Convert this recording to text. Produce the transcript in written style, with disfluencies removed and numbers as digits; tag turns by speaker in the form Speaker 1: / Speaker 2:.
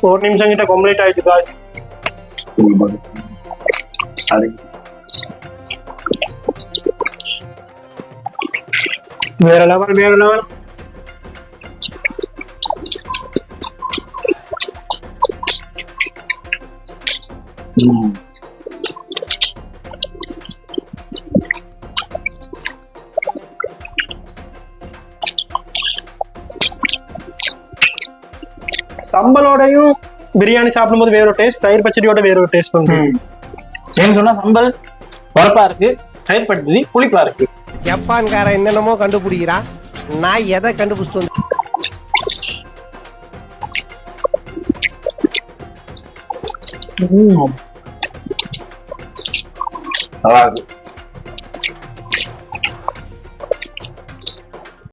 Speaker 1: ஒரு நிமிஷம் கிட்ட கம்ப்ளீட் ஆயிடுச்சு காய்ஸ். வேற லெவல் வேற லெவல். சம்பலோடையும் பிரியாணி சாப்பிடும்போது வேற ஒரு டேஸ்ட், தயிர் பச்சடியோட வேற ஒரு டேஸ்ட் வந்து.
Speaker 2: ஏன்னு சொன்னா சம்பல் பரப்பா இருக்கு, தயிர் பச்சடி புளிப்பா இருக்கு.
Speaker 3: ஜப்பான்காரன் என்னென்னமோ கண்டுபிடிக்கிறான், நான் எதை கண்டுபிடிச்சிட்டு வந்து.
Speaker 2: நல்லா இருக்கு.